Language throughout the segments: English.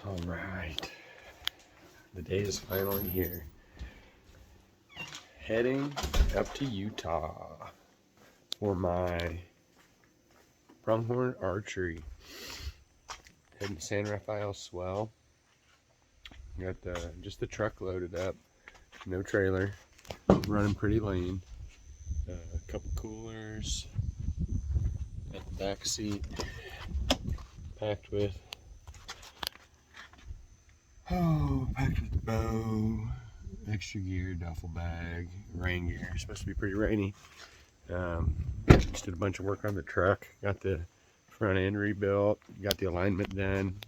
All right, the day is finally here. Heading up to Utah for my Pronghorn Archery. Heading to San Rafael Swell. Got just the truck loaded up, no trailer, running pretty lean. A couple coolers, got the back seat packed with bow, extra gear, duffel bag, rain gear. It's supposed to be pretty rainy. Just did a bunch of work on the truck. Got the front end rebuilt, got the alignment done,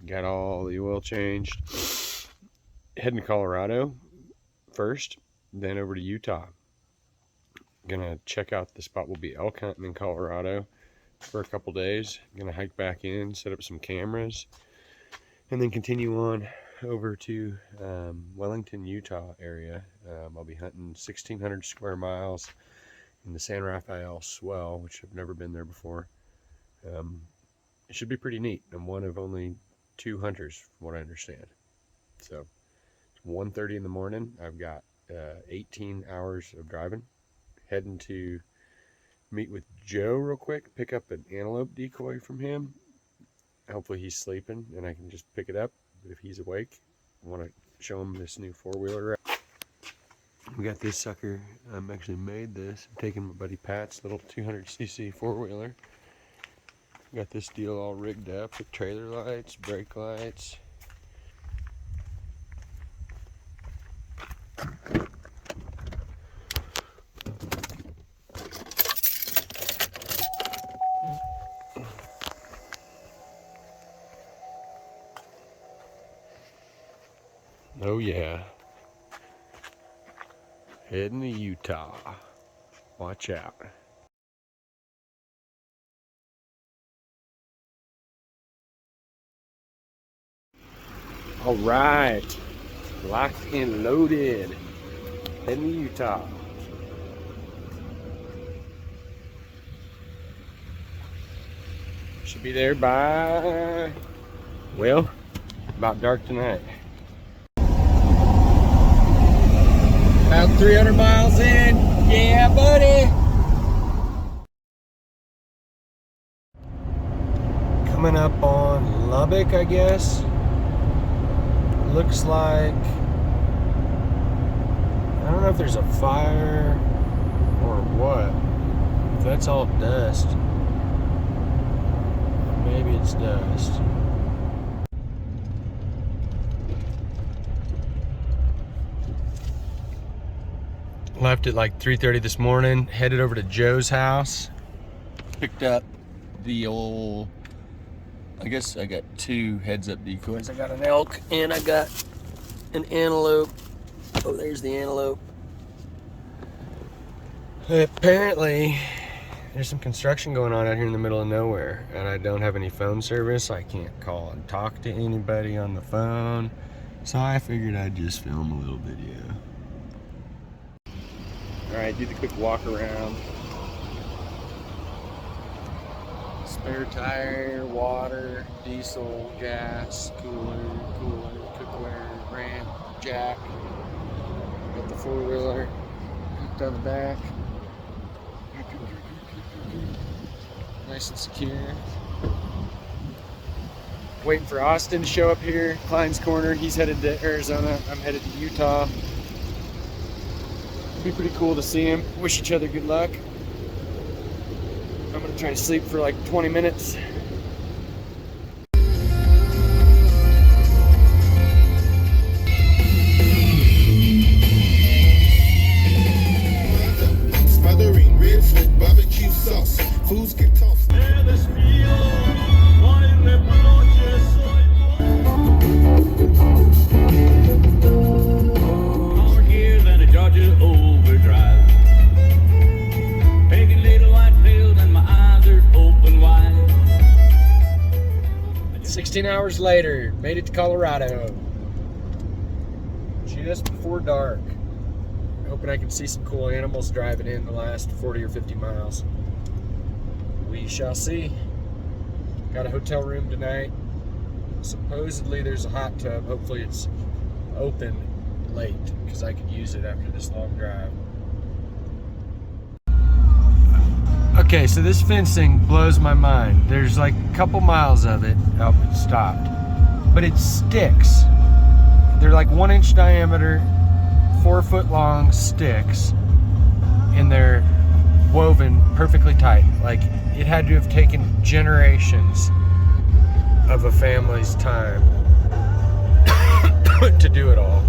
got all the oil changed. Heading to Colorado first, then over to Utah. Gonna check out the spot we'll be elk hunting in Colorado for a couple days. Gonna hike back in, set up some cameras, and then continue on over to Wellington, Utah area. I'll be hunting 1,600 square miles in the San Rafael Swell, which I've never been there before. It should be pretty neat. I'm one of only 2 hunters, from what I understand. So it's 1:30 in the morning. I've got 18 hours of driving. Heading to meet with Joe real quick, pick up an antelope decoy from him. Hopefully he's sleeping and I can just pick it up. But if he's awake, I want to show him this new 4-wheeler. We got this sucker. I'm actually made this. I'm taking my buddy Pat's little 200cc 4-wheeler. Got this deal all rigged up with trailer lights, brake lights. Oh yeah. Heading to Utah. Watch out. All right. Locked and loaded. Heading to Utah. Should be there by, well, about dark tonight. About 300 miles in. Yeah, buddy. Coming up on Lubbock, I guess. Looks like, I don't know if there's a fire or what. If that's all dust, maybe it's dust. Left at like 3:30 this morning, headed over to Joe's house. Picked up the old, I guess I got 2 heads-up decoys. I got an elk and I got an antelope. Oh, there's the antelope. Apparently, there's some construction going on out here in the middle of nowhere, and I don't have any phone service. I can't call and talk to anybody on the phone, so I figured I'd just film a little video. All right, do the quick walk around. Spare tire, water, diesel, gas, cooler, cookware, ramp, jack. Got the 4-wheeler hooked on the back. Nice and secure. Waiting for Austin to show up here. Klein's Corner, he's headed to Arizona. I'm headed to Utah. It'd be pretty cool to see him. Wish each other good luck. I'm gonna try to sleep for like 20 minutes. Smothering ribs with barbecue sauce. Foods get tossed. More here than a Georgia overdrive. Picking little white fields and my eyes are open wide. 16 hours later, made it to Colorado. Just before dark. Hoping I can see some cool animals driving in the last 40 or 50 miles. We shall see. Got a hotel room tonight. Supposedly there's a hot tub. Hopefully it's open late because I could use it after this long drive. Okay, so this fencing blows my mind. There's like a couple miles of it. Oh, it stopped. But it sticks. They're like 1 inch diameter, 4 foot long sticks, and they're woven perfectly tight. Like it had to have taken generations of a family's time to do it all.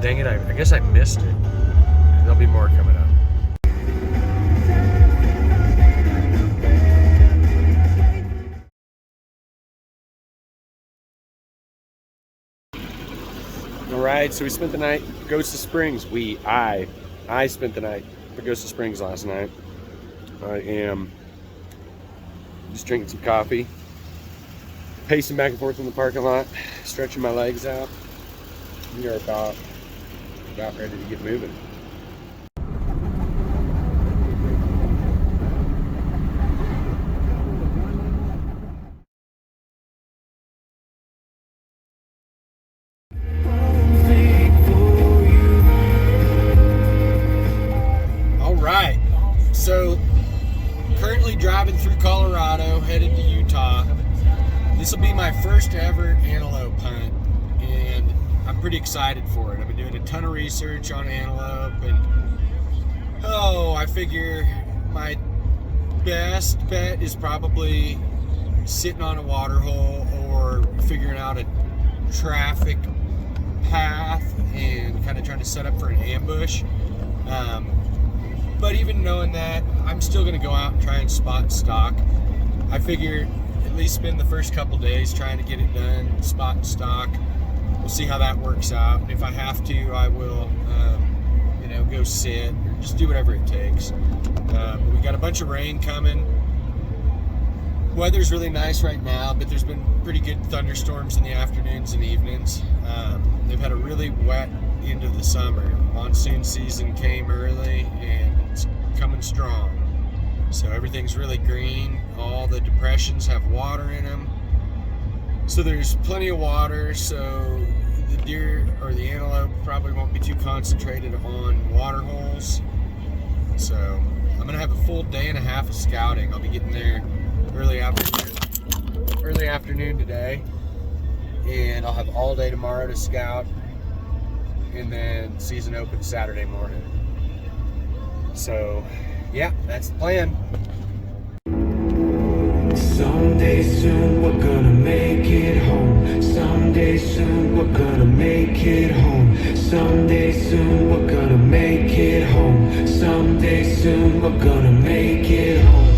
Dang it, I guess I missed it. There'll be more coming up. All right, so we spent the night at Ghost of Springs. I spent the night at Ghost of Springs last night. I am just drinking some coffee, pacing back and forth in the parking lot, stretching my legs out. We are about ready to get moving. All right, so currently driving through Colorado, headed to Utah. This will be my first ever antelope hunt, and I'm pretty excited for it. I've been doing a ton of research on antelope, and I figure my best bet is probably sitting on a water hole or figuring out a traffic path and kind of trying to set up for an ambush. But even knowing that, I'm still going to go out and try and spot and stalk. I figure at least spend the first couple days trying to get it done, spot and stalk. We'll see how that works out. And if I have to, I will, go sit or just do whatever it takes. But we got a bunch of rain coming. Weather's really nice right now, but there's been pretty good thunderstorms in the afternoons and evenings. They've had a really wet end of the summer. Monsoon season came early and it's coming strong. So everything's really green. All the depressions have water in them. So there's plenty of water, so the deer or the antelope probably won't be too concentrated on water holes. So I'm gonna have a full day and a half of scouting. I'll be getting there early afternoon today, and I'll have all day tomorrow to scout, and then season open Saturday morning. So yeah, that's the plan. Someday soon we're gonna make it home. Someday soon we're gonna make it home. Someday soon we're gonna make it home. Someday soon we're gonna make it home.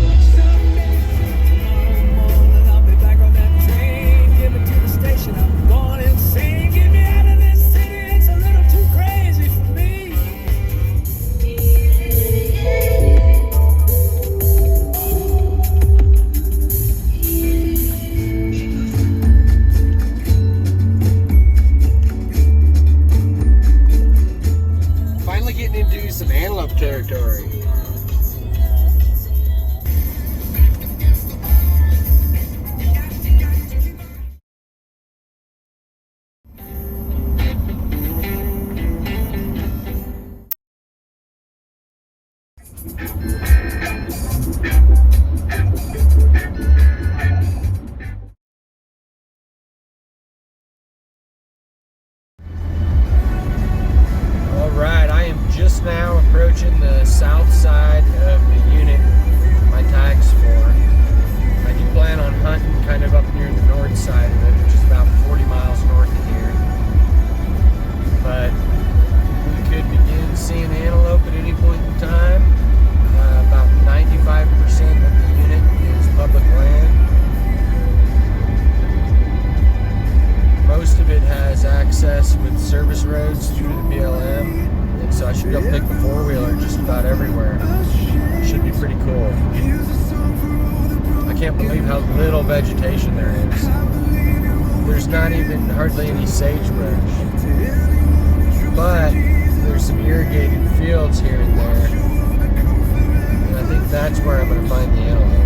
I'll be back on that train. Give it to the station. I'm going insane. Get me out of this city. It's a little too crazy for me. Getting into some antelope territory. Just now approaching the south side of the unit my tag's for. I do plan on hunting kind of up near the north side of it, which is about 40 miles north of here. But we could begin seeing antelope at any point in time. About 95% of the unit is public land. Most of it has access with service roads through the BLM. So I should be able to pick the four-wheeler just about everywhere. Should be pretty cool. I can't believe how little vegetation there is. There's not even hardly any sagebrush. But there's some irrigated fields here and there. And I think that's where I'm going to find the antelope.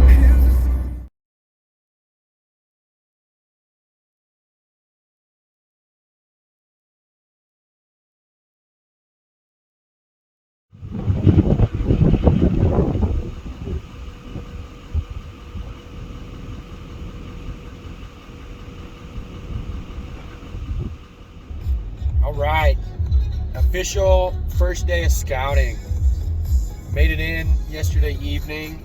Official first day of scouting. Made it in yesterday evening.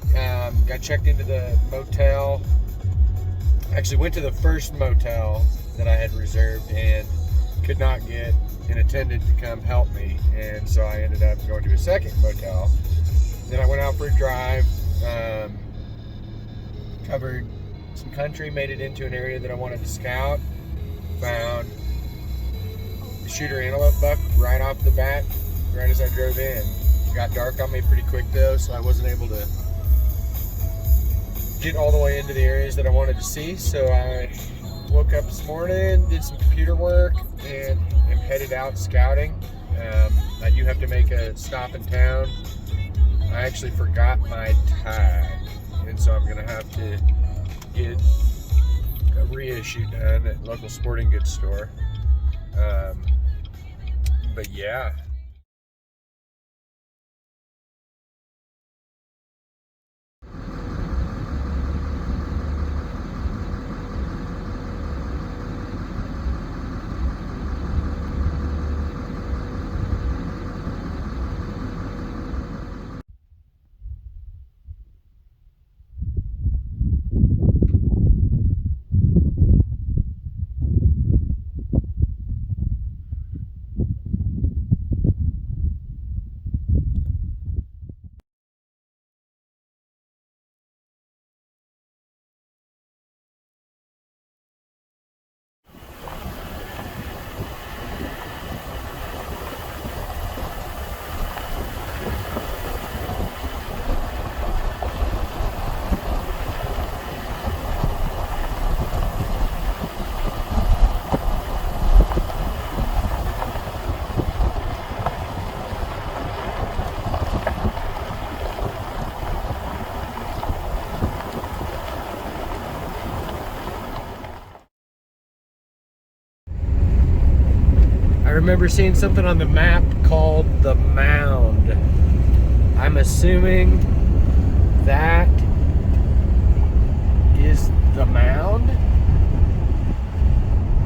Got checked into the motel. Actually went to the first motel that I had reserved and could not get an attendant to come help me. And so I ended up going to a second motel. Then I went out for a drive. Covered some country, made it into an area that I wanted to scout. Found a shooter antelope buck right off the bat, right as I drove in. It got dark on me pretty quick though, so I wasn't able to get all the way into the areas that I wanted to see. So I woke up this morning, did some computer work, and am headed out scouting. I do have to make a stop in town. I actually forgot my tag, and so I'm gonna have to get a reissue done at local sporting goods store. But yeah. I remember seeing something on the map called the Mound. I'm assuming that is the Mound?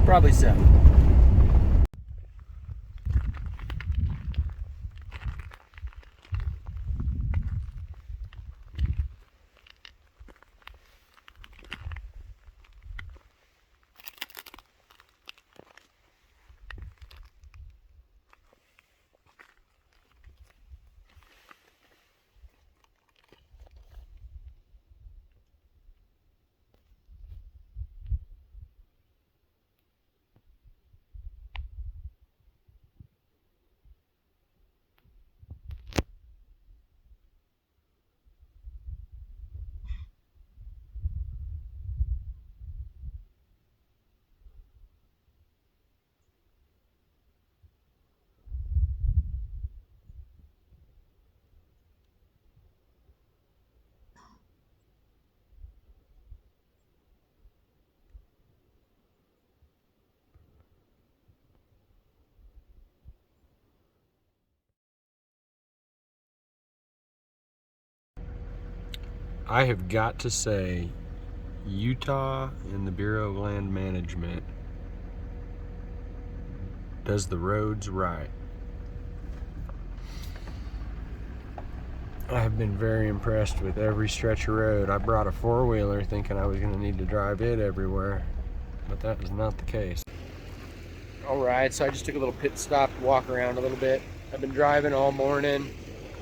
Probably so. I have got to say, Utah and the Bureau of Land Management does the roads right. I have been very impressed with every stretch of road. I brought a four-wheeler thinking I was going to need to drive it everywhere, but that was not the case. All right, so I just took a little pit stop to walk around a little bit. I've been driving all morning.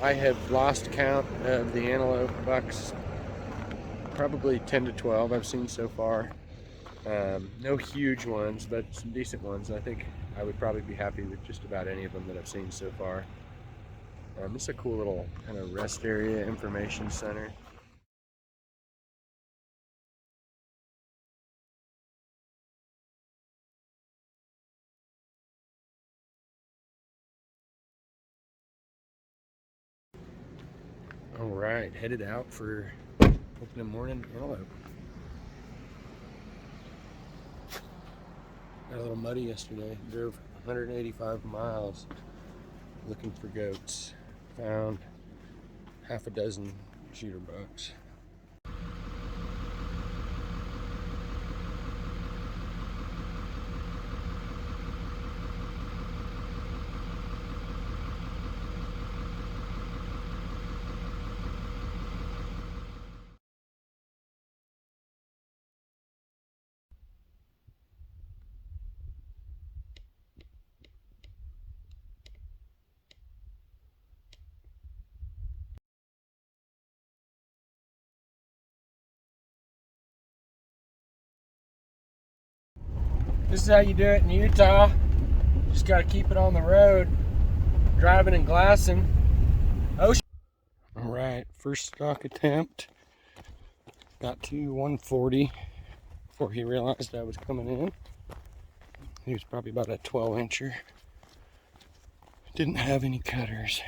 I have lost count of the antelope bucks. Probably 10 to 12 I've seen so far. No huge ones, but some decent ones. I think I would probably be happy with just about any of them that I've seen so far. It's a cool little kind of rest area information center. All right, headed out for opening morning antelope. Got a little muddy yesterday. Drove 185 miles looking for goats. Found half a dozen shooter bucks. This is how you do it in Utah. Just got to keep it on the road, driving and glassing. Oh, all right, first stock attempt. Got to 140 before he realized I was coming in. He was probably about a 12-incher. Didn't have any cutters.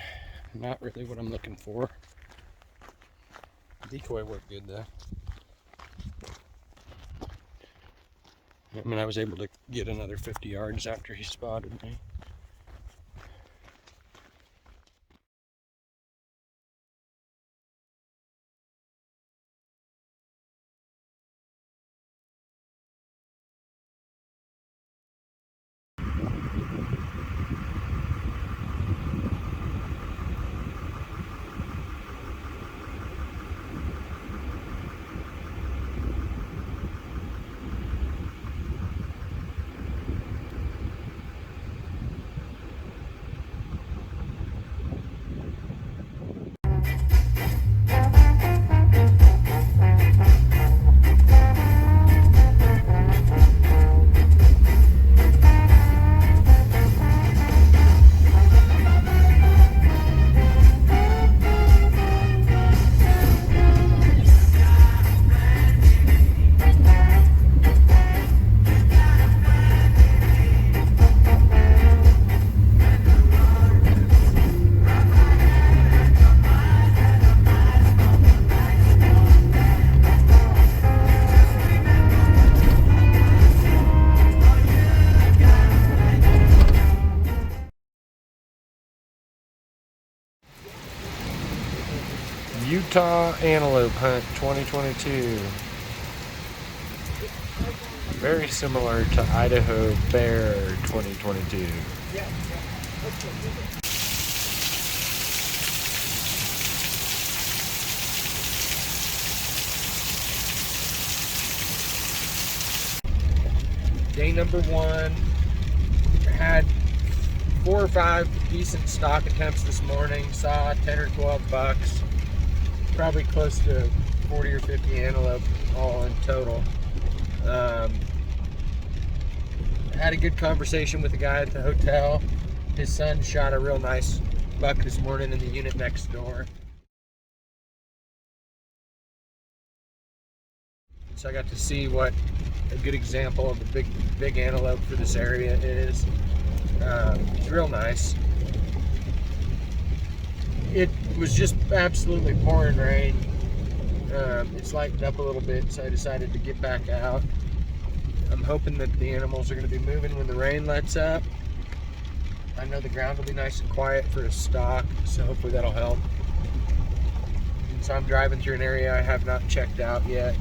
Not really what I'm looking for. Decoy worked good though. I mean, I was able to get another 50 yards after he spotted me. Utah Antelope Hunt 2022. Very similar to Idaho Bear 2022. Day number 1. Had 4 or 5 decent stock attempts this morning. Saw 10 or 12 bucks. Probably close to 40 or 50 antelope all in total. Had a good conversation with the guy at the hotel. His son shot a real nice buck this morning in the unit next door. So I got to see what a good example of a big antelope for this area is. It's real nice. It was just absolutely pouring rain. It's lightened up a little bit, so I decided to get back out. I'm hoping that the animals are going to be moving when the rain lets up. I know the ground will be nice and quiet for a stock, so hopefully that'll help. And so I'm driving through an area I have not checked out yet.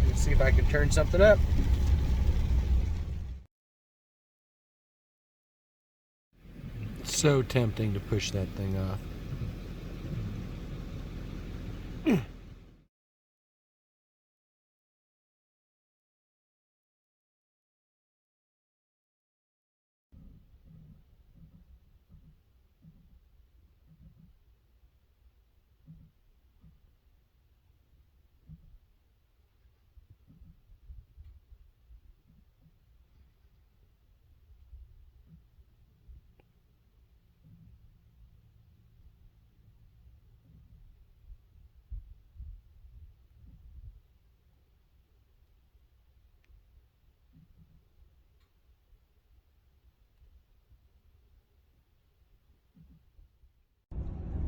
Let's see if I can turn something up. So tempting to push that thing off.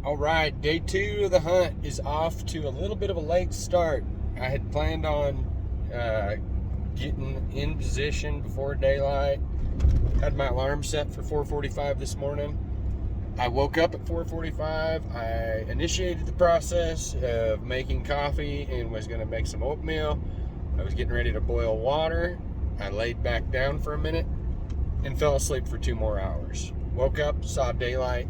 All right, day 2 of the hunt is off to a little bit of a late start. I had planned on getting in position before daylight. Had my alarm set for 4:45 this morning. I woke up at 4:45. I initiated the process of making coffee and was going to make some oatmeal. I was getting ready to boil water. I laid back down for a minute and fell asleep for 2 more hours. Woke up, saw daylight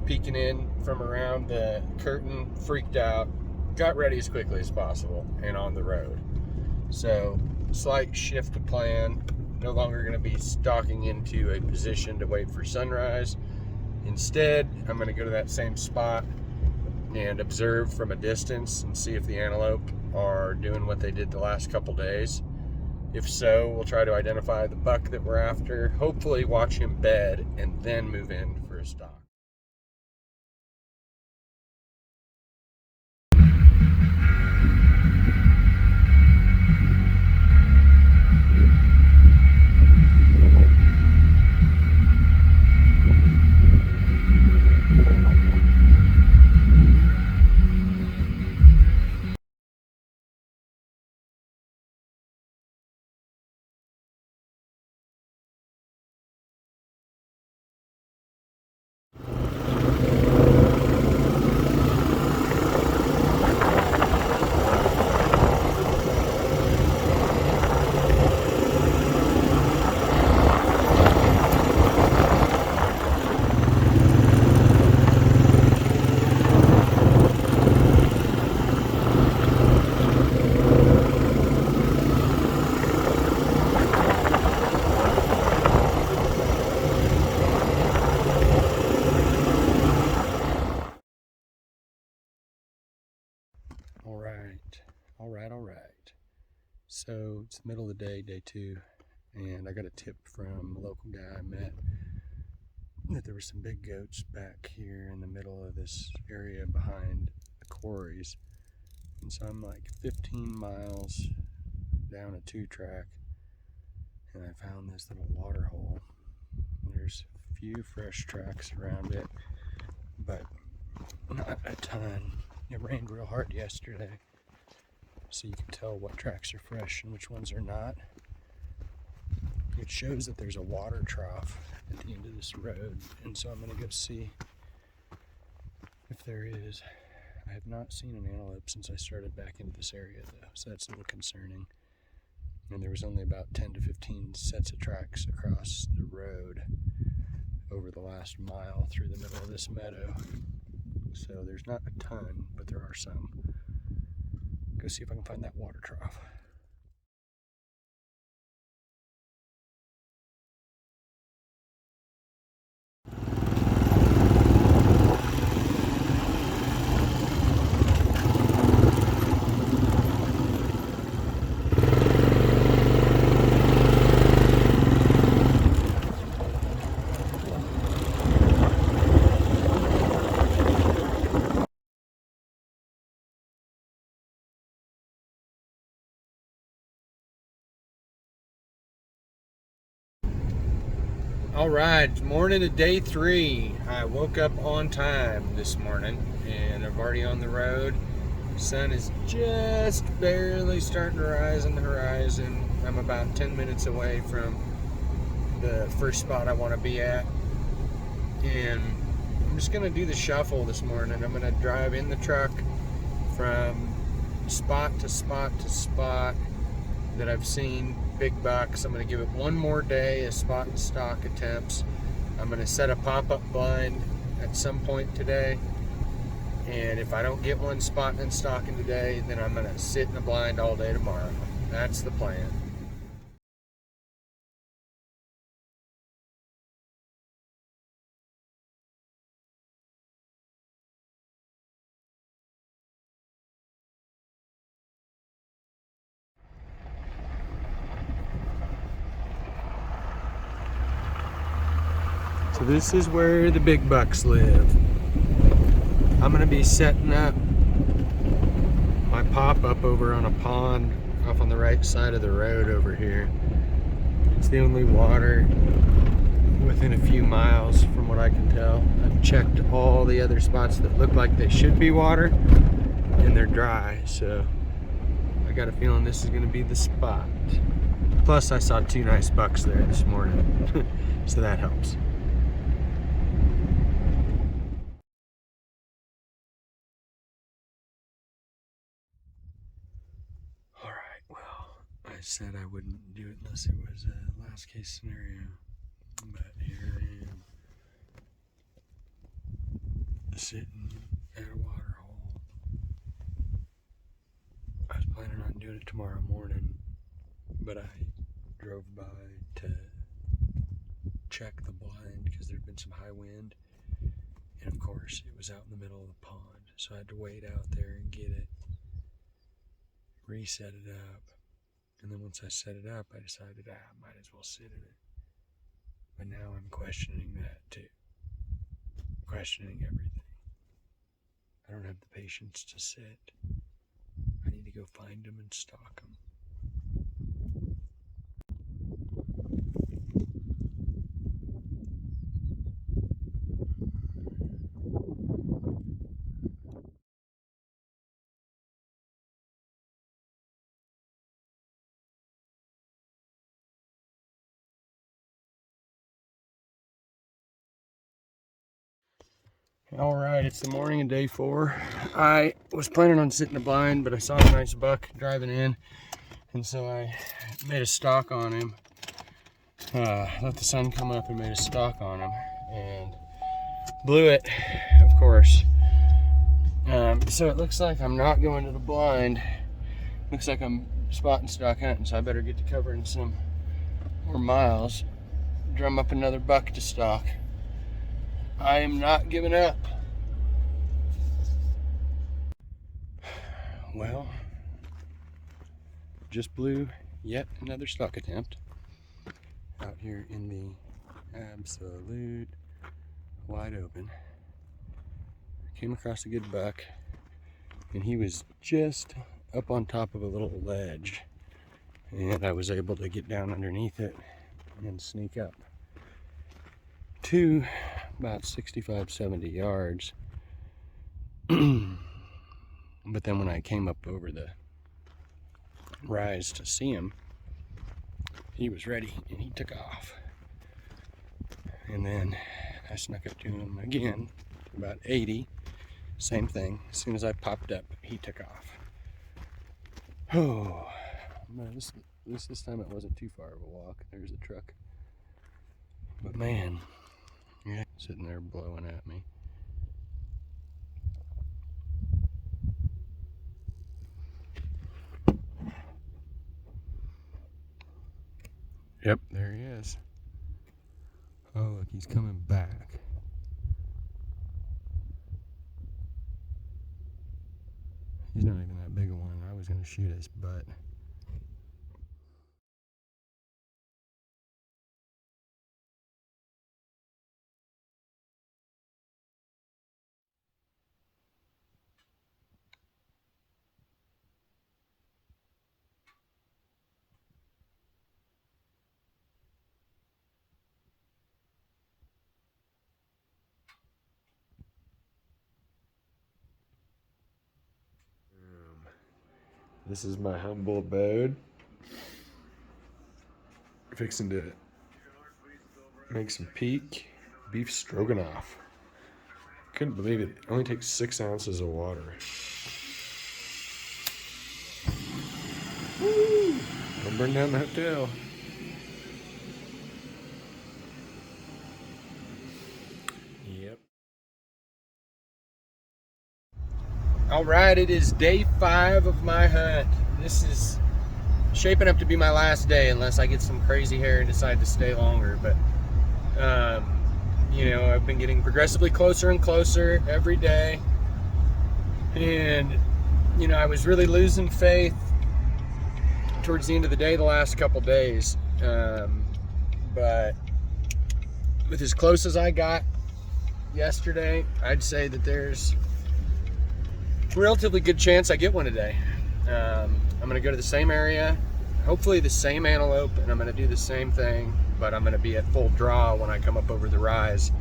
peeking in from around the curtain, freaked out, got ready as quickly as possible, and on the road. So, slight shift of plan. No longer going to be stalking into a position to wait for sunrise. Instead, I'm going to go to that same spot and observe from a distance and see if the antelope are doing what they did the last couple days. If so, we'll try to identify the buck that we're after, hopefully watch him bed, and then move in for a stalk. All right. So it's the middle of the day, day 2, and I got a tip from a local guy I met that there were some big goats back here in the middle of this area behind the quarries. And so I'm like 15 miles down a 2-track, and I found this little water hole. There's a few fresh tracks around it, but not a ton. It rained real hard yesterday, so you can tell what tracks are fresh and which ones are not. It shows that there's a water trough at the end of this road, and so I'm going to go see if there is. I have not seen an antelope since I started back into this area though, so that's a little concerning. And there was only about 10 to 15 sets of tracks across the road over the last mile through the middle of this meadow. So there's not a ton, but there are some. Go see if I can find that water trough. All right, morning of day 3. I woke up on time this morning, and I'm already on the road. Sun is just barely starting to rise on the horizon. I'm about 10 minutes away from the first spot I want to be at, and I'm just gonna do the shuffle this morning. I'm gonna drive in the truck from spot to spot to spot that I've seen big bucks. I'm going to give it one more day of spot and stock attempts. I'm going to set a pop-up blind at some point today, and if I don't get one spot and stocking today, then I'm going to sit in the blind all day tomorrow. That's the plan. So this is where the big bucks live. I'm gonna be setting up my pop-up over on a pond off on the right side of the road over here. It's the only water within a few miles from what I can tell. I've checked all the other spots that look like they should be water, and they're dry, so I got a feeling this is gonna be the spot. Plus I saw 2 nice bucks there this morning, so that helps. I said I wouldn't do it unless it was a last case scenario, but here I am, sitting at a water hole. I was planning on doing it tomorrow morning, but I drove by to check the blind because there'd been some high wind, and of course it was out in the middle of the pond, so I had to wait out there and get it, reset it up, And then once I set it up, I decided I might as well sit in it. But now I'm questioning that too. Questioning everything. I don't have the patience to sit. I need to go find them and stalk them. All right, it's the morning of day 4. I was planning on sitting a blind, but I saw a nice buck driving in, and so I made a stalk on him. Let the sun come up and made a stalk on him, and blew it, of course. So it looks like I'm not going to the blind. Looks like I'm spot and stock hunting, so I better get to covering some more miles, drum up another buck to stalk. I am not giving up. Well, just blew yet another stalk attempt out here in the absolute wide open. Came across a good buck, and he was just up on top of a little ledge, and I was able to get down underneath it and sneak up to about 65-70 yards. But then when I came up over the rise to see him, he was ready and he took off. And then I snuck up to him again, about 80, same thing. As soon as I popped up, he took off. Oh, man, this time it wasn't too far of a walk. There's a truck. But man, yeah, sitting there blowing at me. Yep, there he is. Oh, look, he's coming back. He's not even that big a one. I was going to shoot his butt. This is my humble abode. Fixing to make some peak beef stroganoff. Couldn't believe it. It only takes 6 ounces of water. Woo! Don't burn down the hotel. Yep. All right, it is day 5 of my hunt. This is shaping up to be my last day unless I get some crazy hair and decide to stay longer. But, you know, I've been getting progressively closer and closer every day. And, you know, I was really losing faith towards the end of the day the last couple days. But with as close as I got yesterday, I'd say that there's a relatively good chance I get one today. I'm gonna go to the same area, hopefully the same antelope, and I'm gonna do the same thing, but I'm gonna be at full draw when I come up over the rise.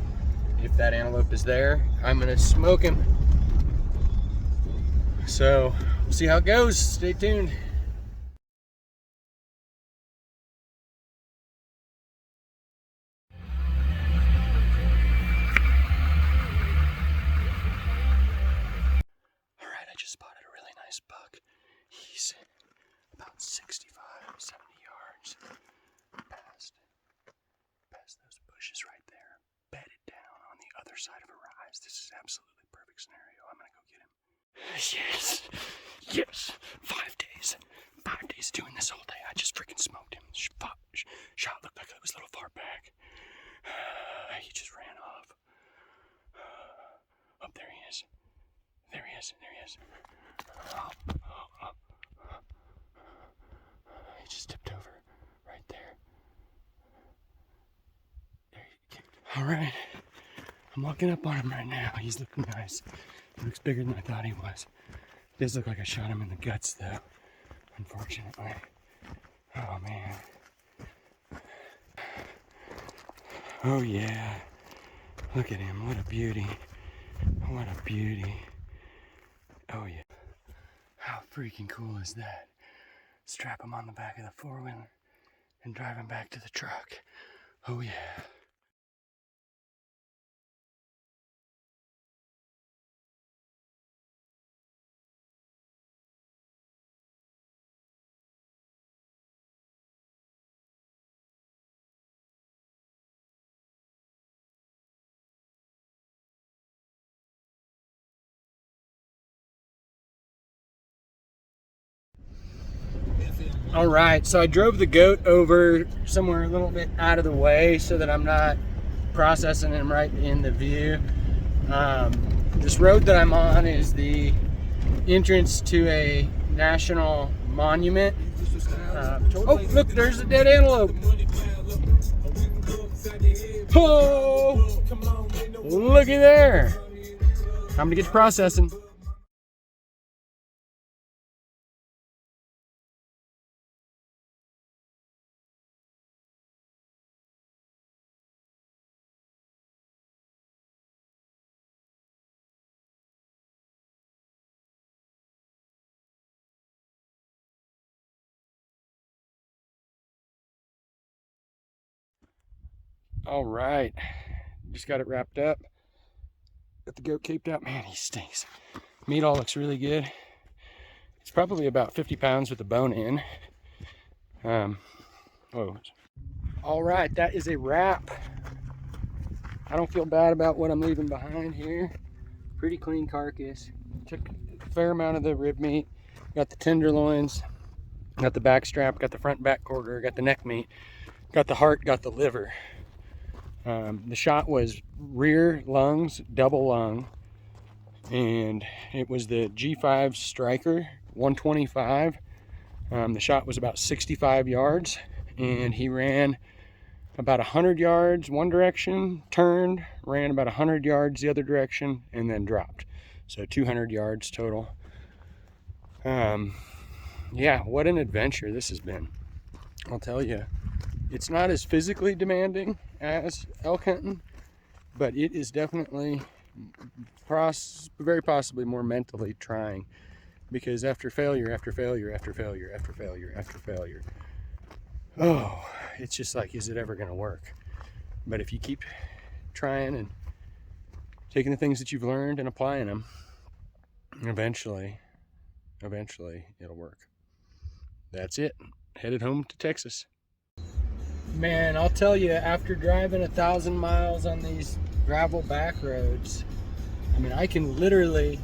If that antelope is there, I'm gonna smoke him. So we'll see how it goes. Stay tuned. All right, I just spotted a really nice buck. He's about 65, 70 yards past those bushes right there, bedded down on the other side of a rise. This is absolutely perfect scenario. I'm gonna go get him. Yes, yes, 5 days. 5 days doing this all day. I just freaking smoked him. Shot looked like it was a little far back. He just ran off. Oh, there he is. There he is. There he is. He just tipped over right there. There you go. All right. I'm looking up on him right now. He's looking nice. He looks bigger than I thought he was. It does look like I shot him in the guts though, unfortunately. Oh man. Oh yeah. Look at him. What a beauty. What a beauty. Oh yeah. How freaking cool is that? Strap him on the back of the four-wheeler and drive him back to the truck. Oh yeah. All right, so I drove the goat over somewhere a little bit out of the way so that I'm not processing him right in the view. This road that I'm on is the entrance to a national monument. Oh, look, there's a dead antelope. Oh, looky there. Time to get to processing. All right, just got it wrapped up. Got the goat caped out. Man, he stinks. Meat all looks really good. It's probably about 50 pounds with the bone in. Whoa. All right, that is a wrap. I don't feel bad about what I'm leaving behind here. Pretty clean carcass. Took a fair amount of the rib meat. Got the tenderloins. Got the back strap. Got the front back quarter. Got the neck meat. Got the heart. Got the liver. The shot was rear lungs, double lung, and it was the G5 Striker 125. The shot was about 65 yards, and he ran about 100 yards one direction, turned, ran about 100 yards the other direction, and then dropped. So 200 yards total. Yeah, what an adventure this has been. I'll tell you. It's not as physically demanding as elk hunting, but it is definitely very possibly more mentally trying, because after failure, after failure, after failure, after failure, after failure, oh, it's just like, is it ever going to work? But if you keep trying and taking the things that you've learned and applying them, eventually it'll work. That's it. Headed home to Texas. Man, I'll tell you, after driving 1,000 miles on these gravel back roads, I mean, I can literally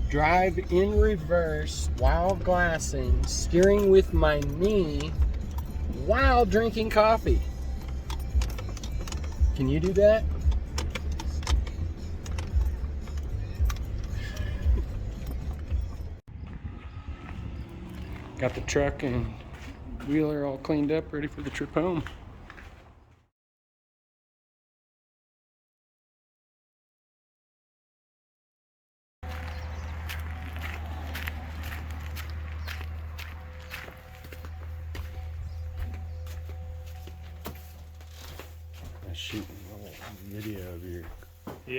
drive in reverse while glassing, steering with my knee while drinking coffee. Can you do that? Got the truck and wheeler all cleaned up, ready for the trip home. I'm shooting a little video of your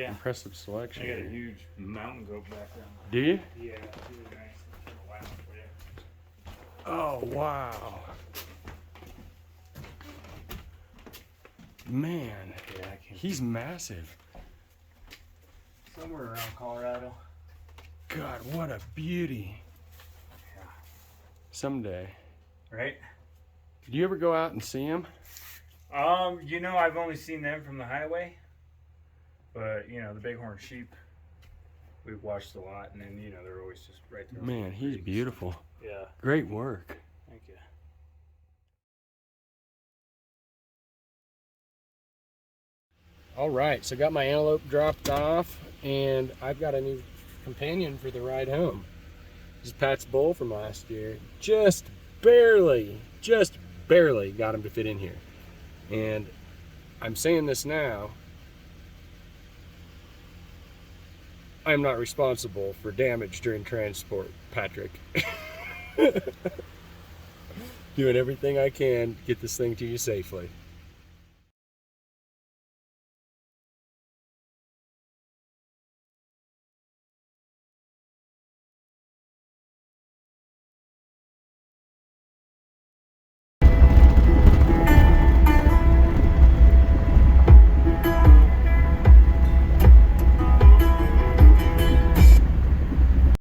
impressive selection. I got a here. huge mountain goat background. Do you? Yeah, it's really nice. Wow, yeah. Oh, wow. Man, Yeah, I can. he's massive. Somewhere around Colorado. God, what a beauty. Yeah. Someday. Right? Did you ever go out and see him? You know, I've only seen them from the highway, but you know, the bighorn sheep, we've watched a lot, and then you know, they're always just right there. Man, he's beautiful. Yeah. Great work. Thank you. All right, so got my antelope dropped off, and I've got a new companion for the ride home. This is Pat's bull from last year. Just barely, just barely got them to fit in here. And I'm saying this now, I'm not responsible for damage during transport, Patrick. Doing everything I can to get this thing to you safely.